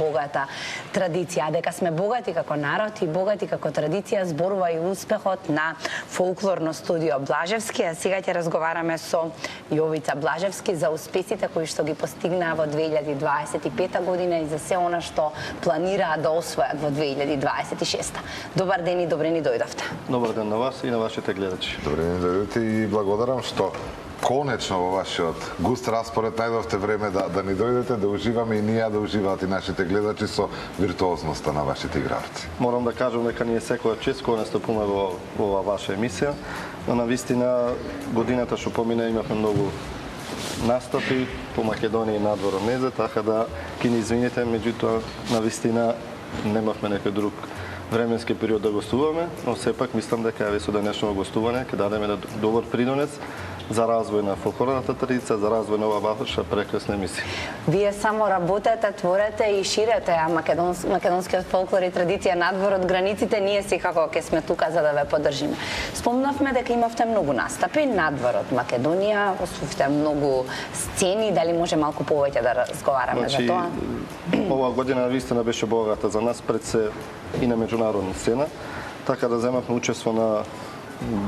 богата традиција. Дека сме богати како народ и богати како традиција зборува и успехот на фолклорно студио Блажевски. А сега ќе разговараме со Јовица Блажевски за успесите кои што ги постигнаа во 2025 година и за се она што планираат да освојат во 2026. Добар ден и добре ни дојдовте. Добар ден на вас и на вашите гледачи. Добре ни дојдовте и благодарам што конечно во вашиот густ распоред најдовте време да ни дојдете, да уживаме и ние да уживаат и нашите гледачи со виртуозноста на вашите игралци. Морам да кажам дека ние секоја чест кога настапуваме во оваа ваша емисија, но навистина годината што помина имавме многу настапи по Македонија и надвор од незе, така да ќе ни извините, меѓутоа навистина немавме некој друг временски период да гостуваме, но сепак мислам дека еве со денешното гостување ќе дадеме добар принос за развој на фолклорната традиција, за развој на оваа ваша прекрасна емисија. Вие само работете, творете и ширете македонскиот фолклор и традиција надвор од границите, ние секако ќе сме тука за да ве поддржиме. Спомнавме дека имавте многу настапи надвор од Македонија, освоивте многу сцени, дали може малку повеќе да разговараме за тоа? Оваа година навистина беше богата за нас пред се и на меѓународна сцена, така да земавме учество на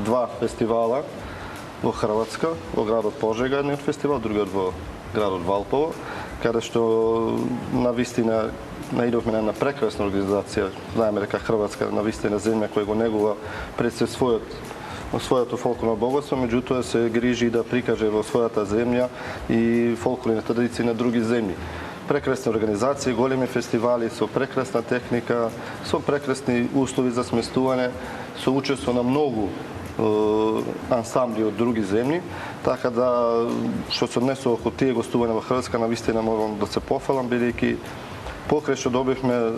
два фестивала во Хрватска, во градот Пожега едниот фестивал, другиот во градот Валпово, каде што навистина наидовме на една прекрасна организација. Знаеме дека Хрватска навистина земја која го негува пред се своето фолклорно богатство, меѓутоа се грижи да прикаже во својата земја и фолклорни традиции на други земји. Прекрасни организации, големи фестивали со прекрасна техника, со прекрасни услови за сместување, со учество на многу ансамбли од други земји, така да што се однесува од тие гостувања во Хрватска, навистина морам да се пофалам, бидејќи покрај што добивме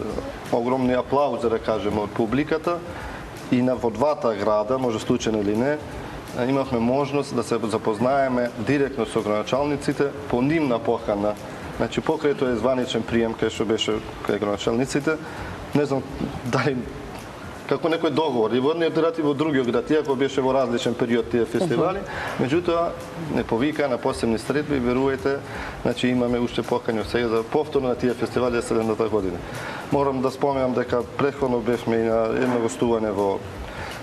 огромни аплаузи, да кажеме, од публиката и во двата града, може случајно или не, имавме можност да се запознаеме директно со градоначалниците по нивна покана. Значи, покрај тој званичен прием кај што беше кај градоначалниците, не знам дали како некој договор и во едниот град и во другиот град, иако беше во различен период тие фестивали, меѓутоа не повика на посебни средби, верувајте, значи имаме уште покања сега за повторно на тие фестивали следната година. Морам да споменам дека претходно бевме и на едно гостување во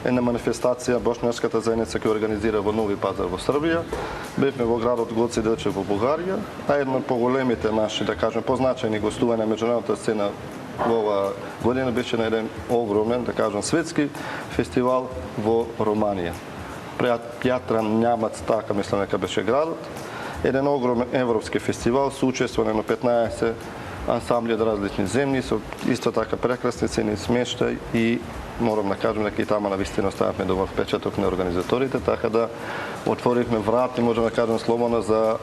една манифестација Бошњашката заедница која организира во Нови Пазар во Србија. Бевме во градот Гоце Делчев во Бугарија, а едно од поголемите наши, да кажем, позначајни гостувања на меѓународната сцена во оваа година беше на еден огромен, да кажем, светски фестивал во Романија. Пјатран Њамац, така мислам дека беше градот. Еден огромен европски фестивал со учествување на 15 ансамбли од различни земји, со исто така прекрасни цени смештај и морам да кажам дека и тама навистина оставивме добар впечаток на организаторите, така да отворивме врати, можам да кажам слободно, за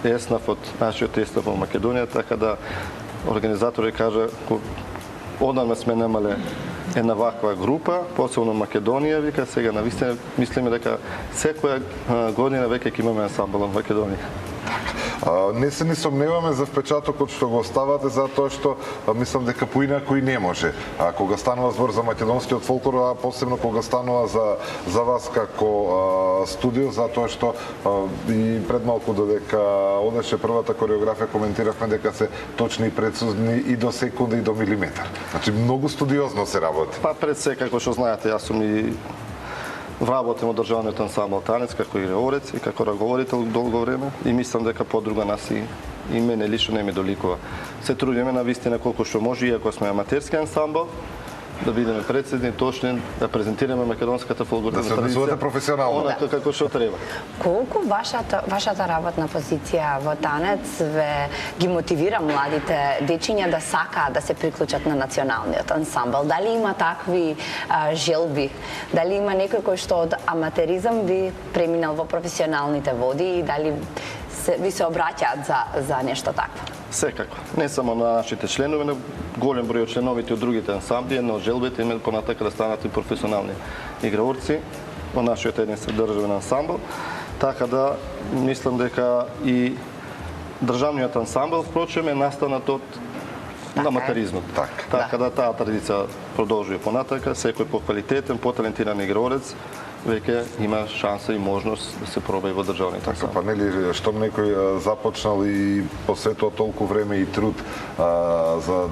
еснаф од нашиот еснаф во Македонија, така да организатори кажа, одамна сме немале една ваква група, посебно Македонија, вика, сега навистина мислиме дека секоја година веќе ќе имаме ансамбл во Македонија. Не се ни сомневаме за впечатокот што го оставате, затоа што мислам дека поинаку и не може. Кога станува збор за македонскиот фолклор, а посебно кога станува за вас како студио, затоа што и пред малку додека одеше првата кореографија, коментиравме дека се точни и прецизни и до секунда и до милиметар. Значи многу студиозно се работи. Па пред се, како што знаете, јас сум и вработен во државниот ансамбл Танец како играорец и како раговорител долго време и мислам дека подруга нас и мене лично не ми доликува. Се трудиме навистина колку што може, иако сме аматерски ансамбл, да бидеме прецизни, точни, да презентираме македонската фолклорна традиција. Да се однесувате професионално. Онака како што треба. Колку вашата работна позиција во Танец ги мотивира младите дечиња да сакаат да се приклучат на националниот ансамбл? Дали има такви желби? Дали има некој кој што од аматеризам би преминал во професионалните води и дали ви се обраќаат за нешто такво? Секако. Не само на нашите членови, но голем број од членовите од другите ансамбли, една од желбите им е понатака да станат и професионални играорци во нашиот единствен државен ансамбл. Така да мислам дека и државниот ансамбл, впрочем, е настанат од на аматеризмот. Така да таа традиција продолжува понатака, секој поквалитетен, поталентиран игрорец веќе има шанса и можност да се проба и во државните така, па нели што некој започнал и посветува толку време и труд за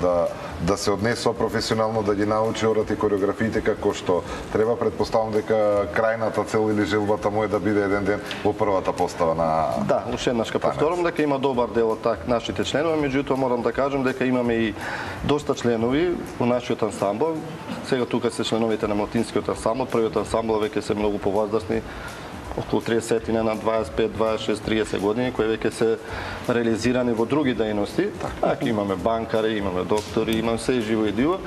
да се однесува професионално, да ги научи орат и кореографиите како што треба, предпоставам дека крајната цел или желбата му е да биде еден ден во првата постава на... Да, уште еднаш повторам дека има добар дел од нашите членови, меѓутоа морам да кажам дека имаме и доста членови во нашиот ансамбл. Сега тука се членовите на младинскиот ансамбл, првиот ансамбл веќе се многу повозрасни, околу 30 на 25, 26, 30 години, кои веќе се реализирани во други дејности. Така имаме банкари, имаме доктори, имаме се живо и диво,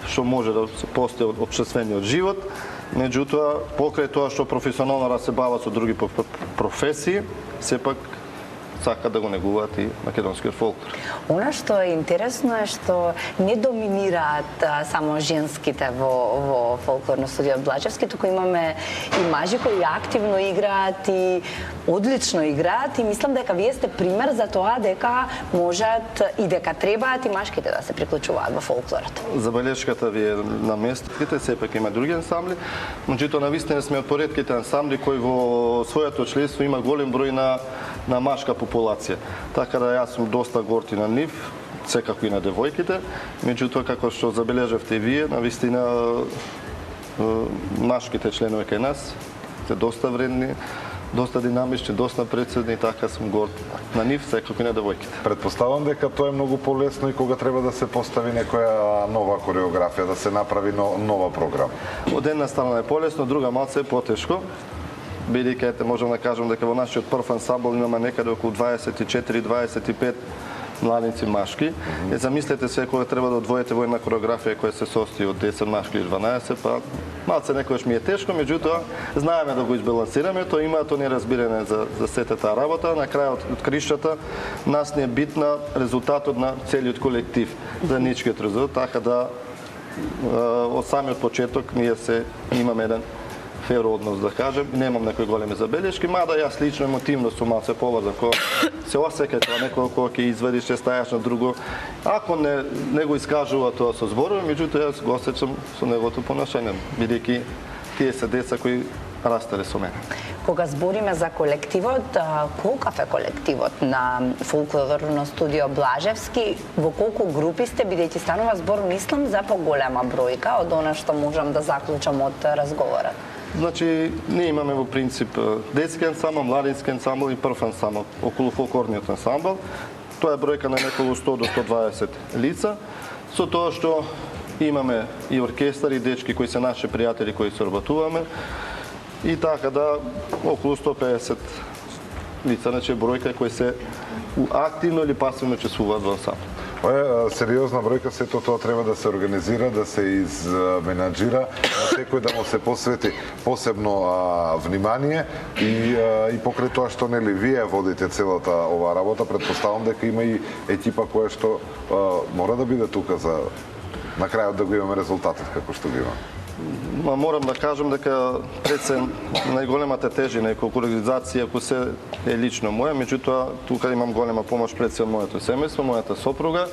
што може да се постои од општествениот живот. Меѓутоа, покрај тоа што професионално да се бават со други професии, сепак сака да го негуваат и македонскиот фолклор. Она што е интересно е што не доминираат само женските во фолклорно студио Блажевски, туку имаме и мажи кои активно играат и одлично играат, и мислам дека вие сте пример за тоа дека можат и дека требаат и машките да се приклучуваат во фолклорот. Забелешката ви е на местите, сепак има други ансамбли, меѓутоа навистина сме од поредките ансамбли кои во своето членство има голем број на машка популација. Така да јас сум доста горти на нив, секако и на девојките, меѓутоа како што забележавте вие, навистина машките членови кај нас се доста вредни, доста динамични, доста прецизни, така сум горд на нив, секако и на девојките. Предпоставам дека тоа е многу полесно и кога треба да се постави некоја нова кореографија, да се направи нова програма. Од една страна е полесно, друга малце е потешко. Бидејќи можам да кажам дека во нашиот прв ансамбл имаме некаде околу 24-25 младинци машки. И замислете се кога треба да одвоите во една кореографија која се состои од 10 машки или 12, па малце некогаш ми е тешко, меѓутоа знаеме да го избалансираме, тоа има тоа неразбирање за сета таа работа. На крајот од кришчата нас не е битна резултатот на целиот колектив, заедничкиот резултат, така да од самиот почеток ние имаме еден фер однос, да кажем, немам некои големи забелешки, мада јас лично емотивно сум малце поврзан, кога се осеќа тоа некој кога ќе извадиш, ќе стајаш на друго. Ако не го искажува тоа со зборови, меѓутоа јас го осеќам со неговото понашање, бидејќи тие се деца кои растеле со мене. Кога збориме за колективот, колкав е колективот на фолклорно студио Блажевски, во колку групи сте, бидејќи станува збор, мислам, за поголема бројка од она што можам да заклучам од разговорот? Значи, ние имаме во принцип детски ансамбл, младински ансамбл и прв ансамбл, околу фолклорниот ансамбл. Тоа е бројка на неколу 100 до 120 лица, со тоа што имаме и оркестар и дечки кои се наши пријатели кои се работуваме, и така да околу 150 лица, значи бројка кои се активно или пасивно учествуваат во ансамбл. Ова е сериозна бројка, сето тоа треба да се организира, да се изменаџира, на секој да му се посвети посебно внимание и покрај тоа што нели вие водите целата оваа работа, предпоставам дека има и екипа која што мора да биде тука за на крајот да го имаме резултатот како што ги имаме. Морам да кажам дека пред се најголемата тежина и организација ако се е лично моја, меѓутоа тука имам голема помош пред се од моето семејство, мојата сопруга.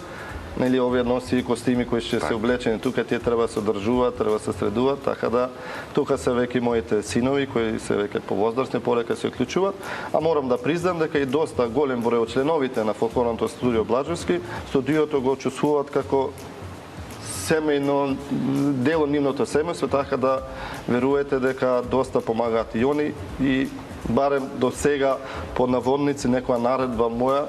Нели овие носи и костими кои ќе се облечени тука, тие треба да се одржуваат, треба да се средуваат, така да тука се веќе моите синови кои се веќе повозрасни, полека се уклучуваат, а морам да признам дека и доста голем број од членовите на фолклорното студио Блажевски студиото го чувствуваат како семејно дел од нивното семејство, така да верувате дека доста помагаат и они, и барем до сега под наводници некоја наредба моја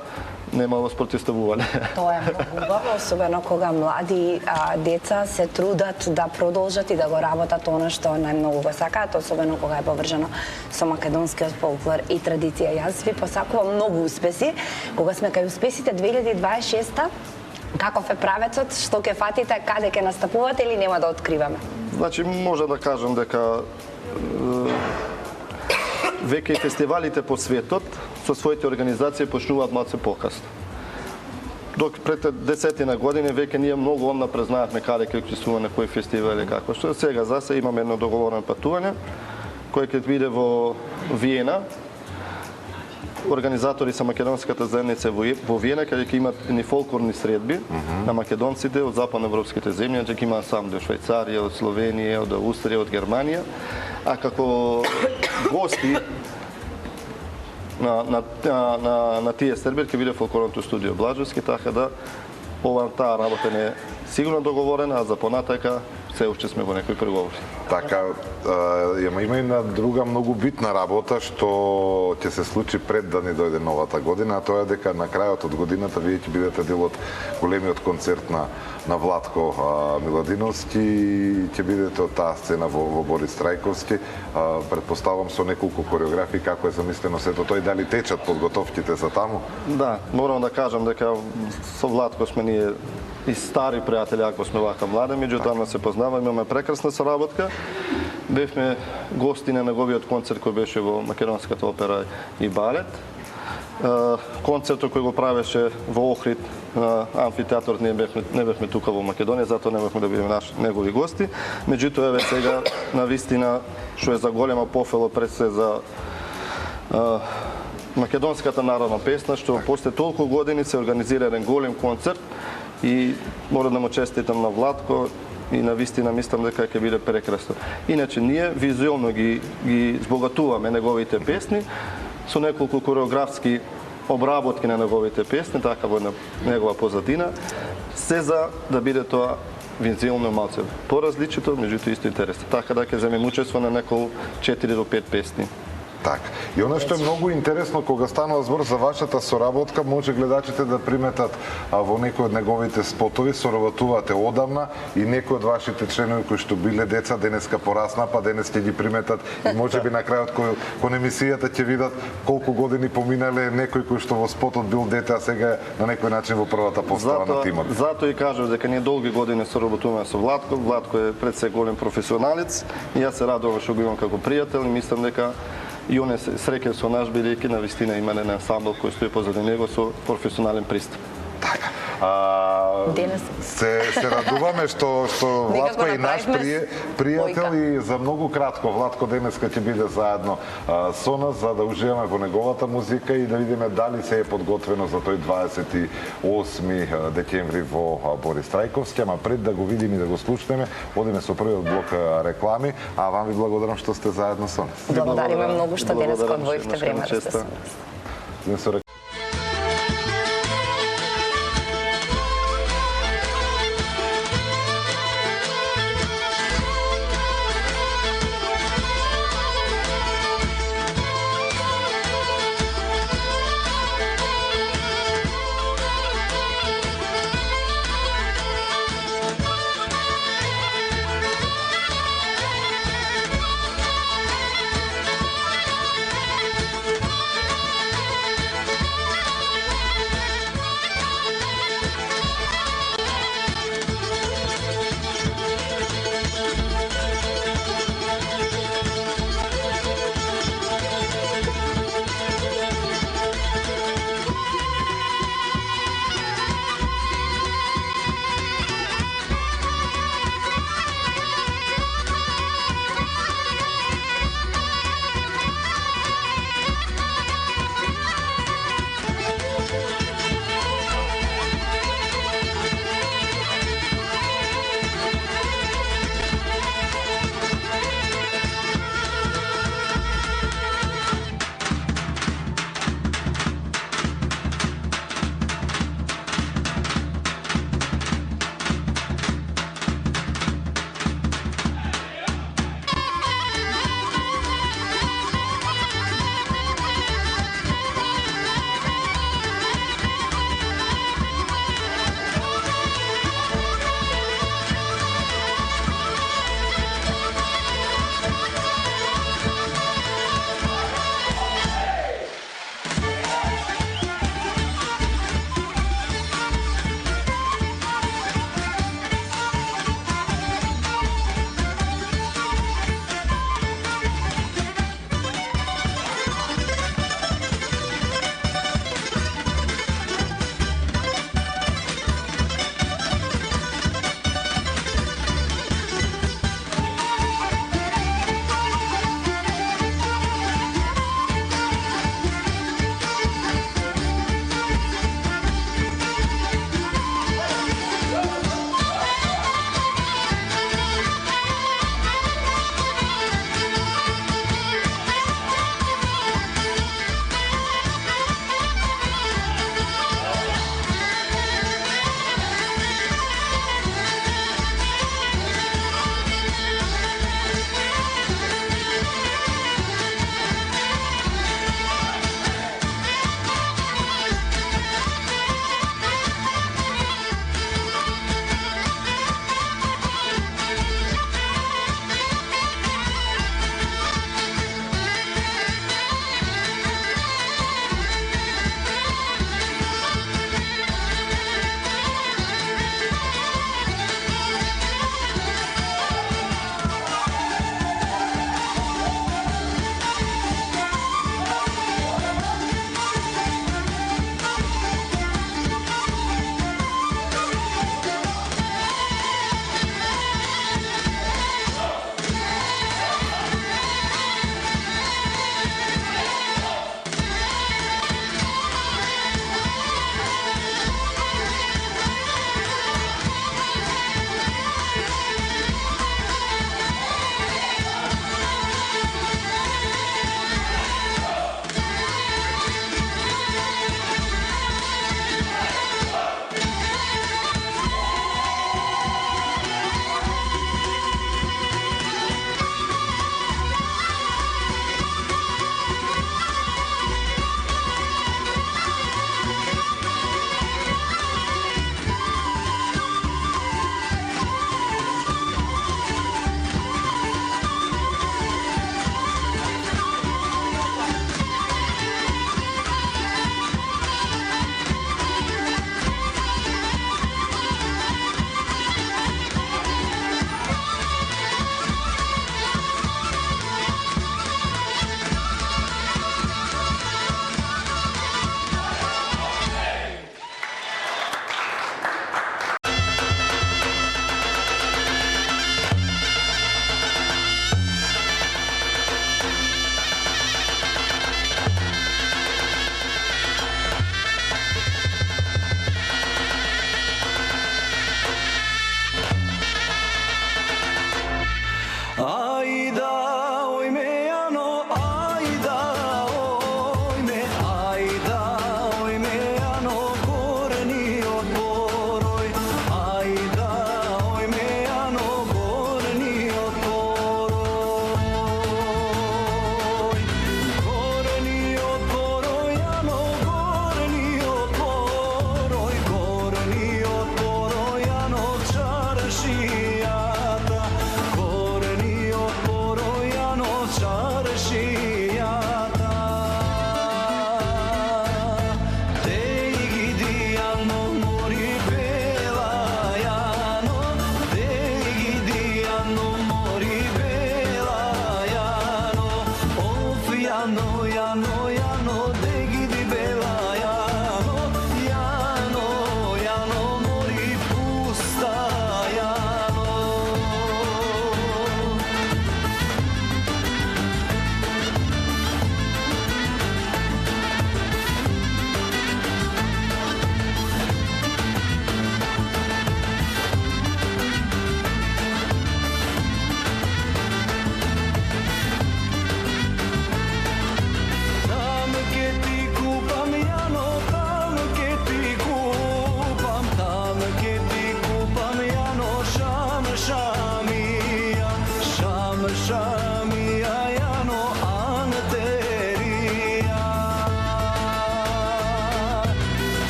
немало спротивставување. Тоа е многу убаво, особено кога млади деца се трудат да продолжат и да го работат она што најмногу го сакаат, особено кога е поврзано со македонскиот фолклор и традиција. Јас ви посакувам многу успеси. Кога сме кај успесите 2026-та, каков е правецот, што ќе фатите, каде ќе настапувате или нема да откриваме? Значи, може да кажам дека веќе фестивалите по светот со своите организации почнуваат малце покасно. Док пред 10 години веќе ние многу однапред знаевме каде ќе учествуваме на кои фестивали како што. Сега за се имаме едно договорено патување кој ќе биде во Виена организатори са македонската заедница во Виена, каде ќе имат ни фолклорни средби на македонците од западноевропските земји, ќе има ансамбли од Швајцарија, од Словенија, од Австрија, од Германија, а како гости на тие средби ќе биде фолклорното студио Блажевски, така да таа работа не е сигурно договорена, а за понатака се уште сме во некои преговори. Така, има и една друга многу битна работа што ќе се случи пред да ни дојде новата година, а тоа е дека на крајот од годината вие ќе бидете дел од големиот концерт на Владко Миладиновски и ќе бидете од таа сцена во Борис Трајковски. Предпоставам со неколку кореографии како е замислено сето тоа и дали течат подготовките за таму? Да, морам да кажам дека со Владко сме ние и стари пријатели, ако сме вака млади, меѓутоа се познаваме, имаме прекрасна соработка. Бевме гости на неговиот концерт кој беше во Македонската опера и балет. Концертот кој го правеше во Охрид на амфитеатрот не бевме тука во Македонија, затоа не бевме да бидеме негови гости. Меѓутоа еве сега на вистина што е за голема пофела пред се за македонската народна песна, што после толку години се организира еден голем концерт и морам да му честитам на Владко и на вистина мислам дека ќе биде прекрасно. Иначе ние визуелно ги збогатуваме неговите песни со неколку кореографски обработки на неговите песни, така во негова позадина, се за да биде тоа визуелно малце поразличито, меѓутоа исто интересно. Така да ќе земеме учество на неколку 4 до 5 песни. Така. И оно што е многу интересно, кога станува збор за вашата соработка, може гледачите да приметат во некои од неговите спотови, соработувате одамна и некои од вашите членови кои што биле деца денеска порасна, па денес ќе ги приметат и можеби на крајот кон емисијата ќе видат колку години поминале некој кој што во спотот бил дете, а сега на некој начин во првата постава на тимот. Затоа и кажав дека ние долги години соработуваме со Владко. Владко е пред се голем професионалец и јас се радувам што го имам како пријател и мислам дека и он е среќен со наш, бидејќи на вистина има еден ансамбл кој стои позади него со професионален пристап. Така. Се радуваме што Владко е и наш пријател и за многу кратко Владко денеска ќе биде заедно со нас за да уживаме во неговата музика и да видиме дали се е подготвено за тој 28 декември во Борис Трајковски, ама пред да го видиме и да го слушнеме, одиме со првиот блок реклами, а вам ви благодарам што сте заедно со нас. Благодариме многу што денеска одвоивте време да сте со нас.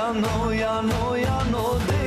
Jano, Jano, Jano,